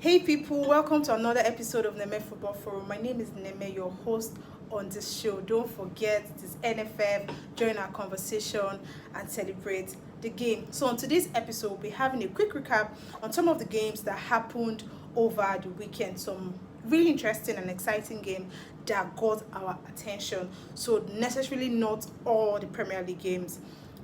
Hey people, welcome to another episode of Neme Football Forum. My name is Neme, your host on this show. Don't forget this NFF, join our conversation and celebrate the game. So on today's episode, we'll be having a quick recap on some of the games that happened over the weekend. Some really interesting and exciting game that got our attention. So necessarily not all the Premier League games.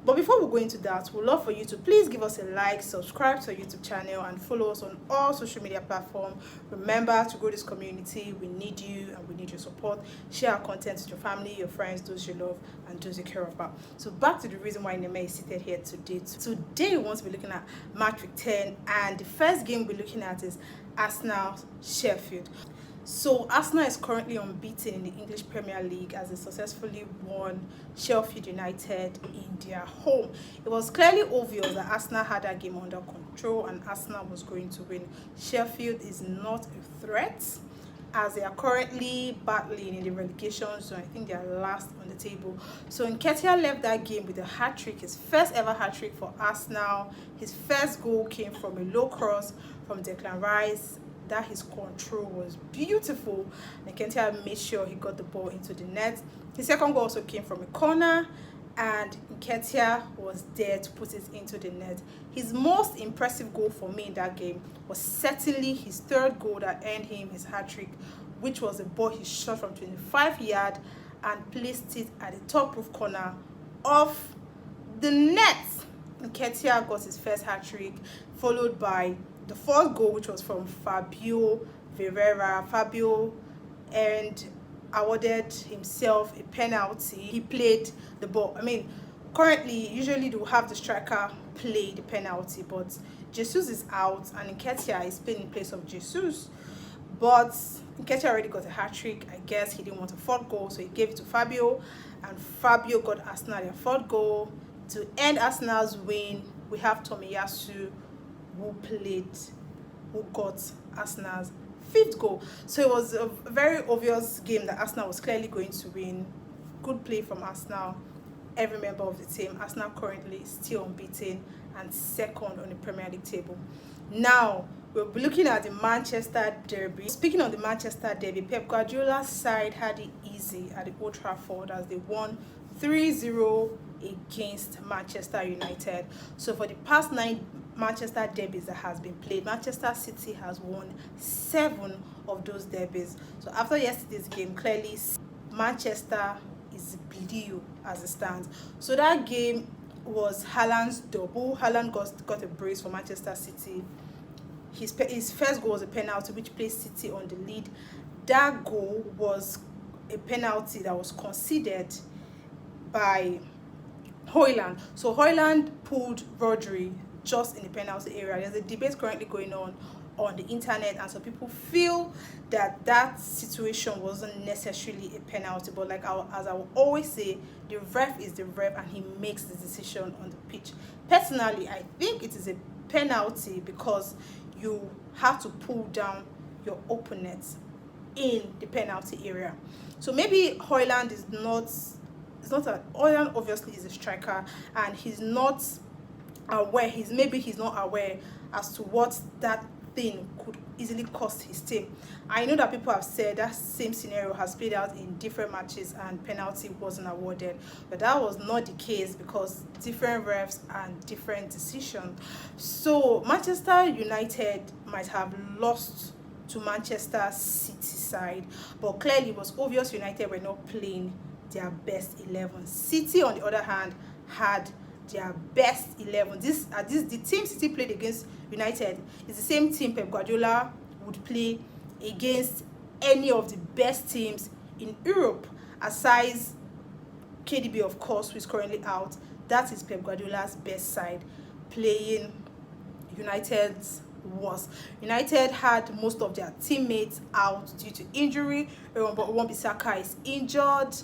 But before we go into that, we'd love for you to please give us a like, subscribe to our YouTube channel, and follow us on all social media platforms. Remember to grow this community. We need you and we need your support. Share our content with your family, your friends, those you love, and those you care about. So back to the reason why Neme is seated here today. Today we want to be looking at match week 10, and the first game we're looking at is Arsenal Sheffield. So Arsenal is currently unbeaten in the English Premier League as they successfully won Sheffield United in their home. It was clearly obvious that Arsenal had that game under control and Arsenal was going to win. Sheffield is not a threat as they are currently battling in the relegation zone. I think they are last on the table. So Nketiah left that game with a hat-trick, his first ever hat-trick for Arsenal. His first goal came from a low cross from Declan Rice. That his control was beautiful. Nketiah made sure he got the ball into the net. His second goal also came from a corner, and Nketiah was there to put it into the net. His most impressive goal for me in that game was certainly his third goal that earned him his hat-trick, which was a ball he shot from 25 yards and placed it at the top roof corner of the net. Nketiah got his first hat-trick, followed by the fourth goal, which was from Fabio Vieira. Fabio awarded himself a penalty. He played the ball. Currently, usually they will have the striker play the penalty, but Jesus is out and Nketiah is playing in place of Jesus. But Nketiah already got a hat-trick. I guess he didn't want a fourth goal, so he gave it to Fabio, and Fabio got Arsenal their fourth goal. To end Arsenal's win, we have Tomiyasu, who got Arsenal's fifth goal. So it was a very obvious game that Arsenal was clearly going to win. Good play from Arsenal, every member of the team. Arsenal currently still unbeaten and second on the Premier League table. Now we'll be looking at the Manchester Derby. Speaking of the Manchester Derby, Pep Guardiola's side had it easy at the Old Trafford as they won 3-0 against Manchester United. So for the past 9 Manchester derbies that has been played, Manchester City has won 7 of those derbies. So after yesterday's game, clearly Manchester is blue as it stands. So that game was Haaland's double. Haaland got a brace for Manchester City. His first goal was a penalty which placed City on the lead. That goal was a penalty that was conceded by Højlund. So Højlund pulled Rodri just in the penalty area. There's a debate currently going on the internet, and some people feel that situation wasn't necessarily a penalty, but as I will always say, the ref is the ref and he makes the decision on the pitch. Personally, I think it is a penalty because you have to pull down your opponent in the penalty area. So maybe Højlund is not Højlund obviously is a striker and he's not aware, he's not aware as to what that thing could easily cost his team. I know that people have said that same scenario has played out in different matches and penalty wasn't awarded, but that was not the case because different refs and different decisions. So Manchester United might have lost to Manchester City side, but clearly it was obvious United were not playing their best 11. City, on the other hand, had their best 11. The team City played against United is the same team Pep Guardiola would play against any of the best teams in Europe, aside KDB, of course, who is currently out. That is Pep Guardiola's best side playing United's worst. United had most of their teammates out due to injury. Wan-Bissaka is injured.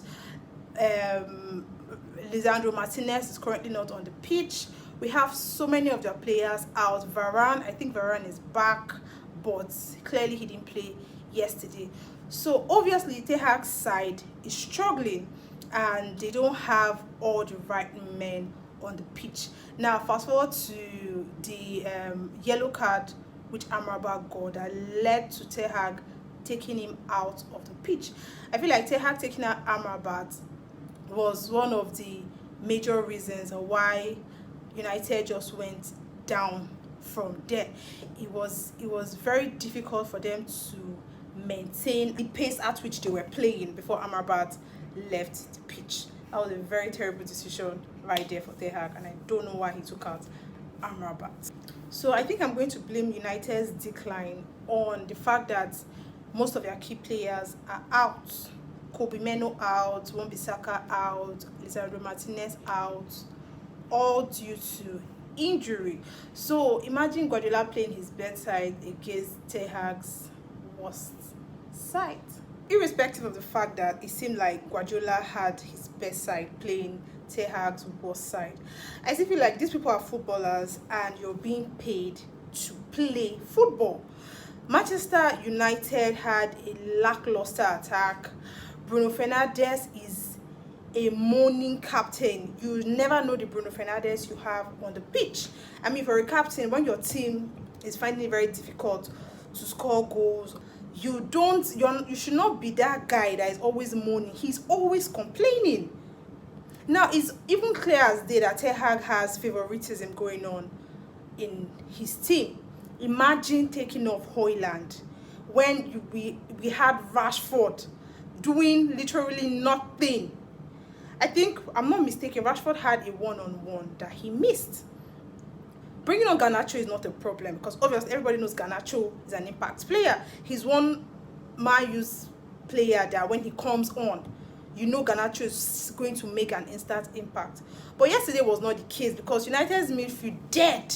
Lisandro Martinez is currently not on the pitch. We have so many of their players out. I think Varane is back, but clearly he didn't play yesterday. So obviously Ten Hag's side is struggling and they don't have all the right men on the pitch. Now fast forward to the yellow card which Amrabat got that led to Ten Hag taking him out of the pitch. I feel like Ten Hag taking out Amrabat was one of the major reasons why United just went down from there. It was very difficult for them to maintain the pace at which they were playing before Amrabat left the pitch. That was a very terrible decision right there for Ten Hag, and I don't know why he took out Amrabat. So I think I'm going to blame United's decline on the fact that most of their key players are out. Kobe Meno out, Wan-Bissaka out, Lisandro Martinez out, all due to injury. So imagine Guardiola playing his best side against Ten Hag's worst side. Irrespective of the fact that it seemed like Guardiola had his best side playing Ten Hag's worst side, I still feel like these people are footballers and you're being paid to play football. Manchester United had a lackluster attack. Bruno Fernandes is a moaning captain. You never know the Bruno Fernandes you have on the pitch. I mean, for a captain, when your team is finding it very difficult to score goals, you should not be that guy that is always moaning. He's always complaining. Now, it's even clear as day that Ten Hag has favoritism going on in his team. Imagine taking off Højlund when we had Rashford doing literally nothing. I think, I'm not mistaken, Rashford had a one-on-one that he missed. Bringing on Garnacho is not a problem because obviously everybody knows Garnacho is an impact player. He's one Man U's player that when he comes on, you know Garnacho is going to make an instant impact. But yesterday was not the case because United's midfield dead.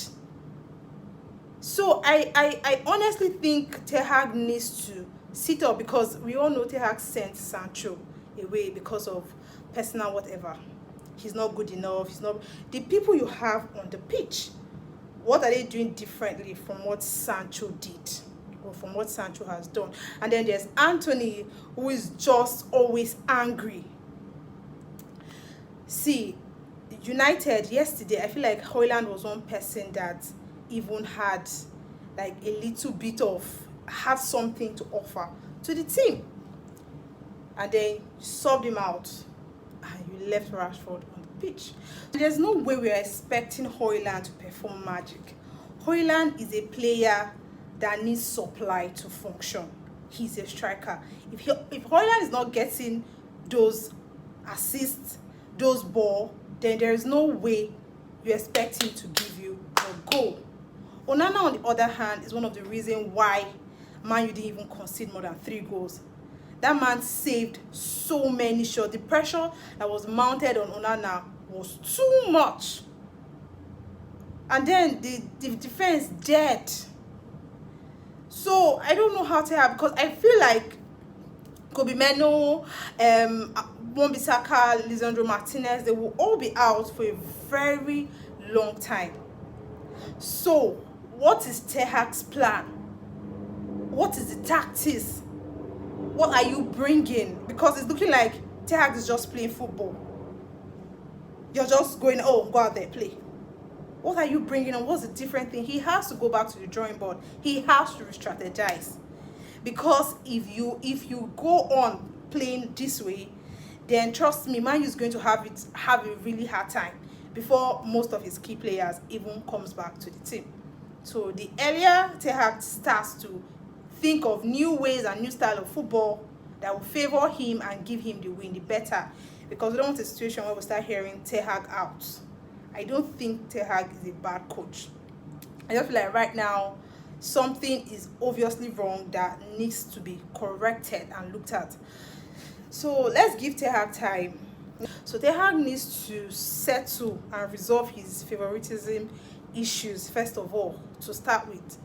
So I honestly think Ten Hag needs to sit up because we all know Ten Hag sent Sancho away because of personal whatever. He's not good enough. He's not. The people you have on the pitch, what are they doing differently from what Sancho did or from what Sancho has done? And then there's Anthony, who is just always angry. See, United yesterday, I feel like Højlund was one person that even had like a little bit of, had something to offer to the team. And then you subbed him out and you left Rashford on the pitch. There's no way we are expecting Højlund to perform magic. Højlund is a player that needs supply to function. He's a striker. If Højlund is not getting those assists, those balls, then there is no way you expect him to give you a goal. Onana, on the other hand, is one of the reasons why Man U didn't even concede more than 3 goals. That man saved so many shots. The pressure that was mounted on Onana was too much. And then the defense dead. So I don't know how to have, because I feel like Kobe Meno, Wan-Bissaka, Lisandro Martinez, they will all be out for a very long time. So what is Ten Hag's plan? What is the tactics? What are you bringing? Because it's looking like Ten Hag is just playing football. You're just going, oh, go out there, play. What are you bringing on? What's the different thing? He has to go back to the drawing board. He has to re-strategize. Because if you go on playing this way, then trust me, Man U is going to have a really hard time before most of his key players even comes back to the team. So the earlier Ten Hag starts to think of new ways and new style of football that will favor him and give him the win, the better. Because we don't want a situation where we start hearing Ten Hag out. I don't think Ten Hag is a bad coach. I just feel like right now something is obviously wrong that needs to be corrected and looked at. So let's give Ten Hag time. So Ten Hag needs to settle and resolve his favoritism issues first of all, to start with.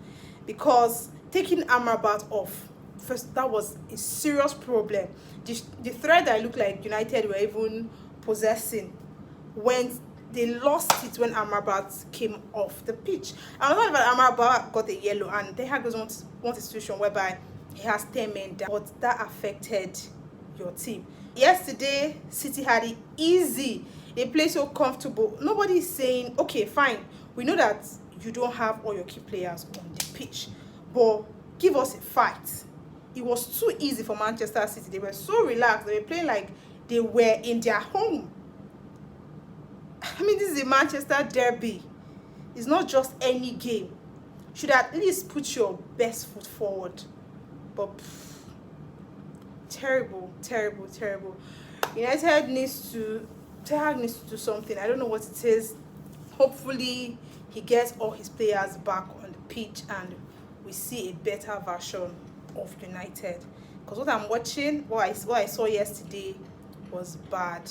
Because taking Amrabat off, first, that was a serious problem. The thread that looked like United were even possessing when they lost it when Amrabat came off the pitch. And not that Amrabat got a yellow, and Ten Hag doesn't want a situation whereby he has 10 men down, but that affected your team. Yesterday, City had it easy. They play so comfortable. Nobody is saying, okay, fine, we know that you don't have all your key players on the pitch, but give us a fight. It was too easy for Manchester City. They were so relaxed. They were playing like they were in their home. I mean, this is a Manchester derby. It's not just any game. Should at least put your best foot forward. But terrible. United needs to do something. I don't know what it is. Hopefully he gets all his players back on the pitch and we see a better version of United. Because what I'm watching, what I saw yesterday was bad.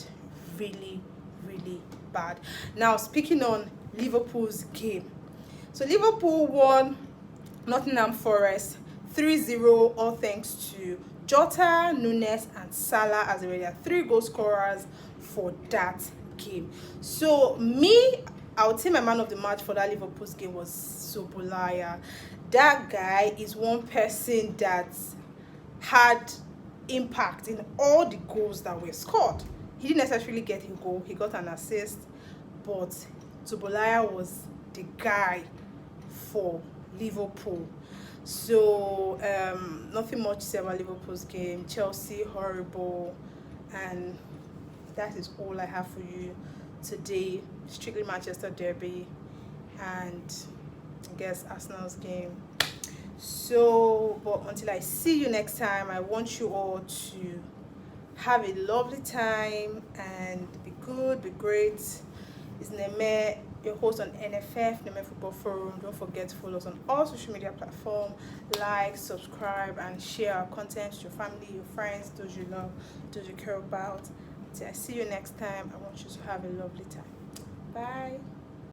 Really bad. Now, speaking on Liverpool's game. So Liverpool won Nottingham Forest 3-0, all thanks to Jota, Nunes and Salah, as they were 3 goal scorers for that game. So I would say my man of the match for that Liverpool's game was Sobolaya. That guy is one person that had impact in all the goals that were scored. He didn't necessarily get a goal, he got an assist, but Sobolaya was the guy for Liverpool. So nothing much to say about Liverpool's game. Chelsea, horrible, and that is all I have for you today. Strictly Manchester derby and I guess Arsenal's game. So, but until I see you next time, I want you all to have a lovely time and be good, be great. It's Neme, your host on NFF, Neme Football Forum. Don't forget to follow us on all social media platforms. Like, subscribe, and share our content to your family, your friends, those you love, those you care about. Until I see you next time, I want you to have a lovely time. Bye.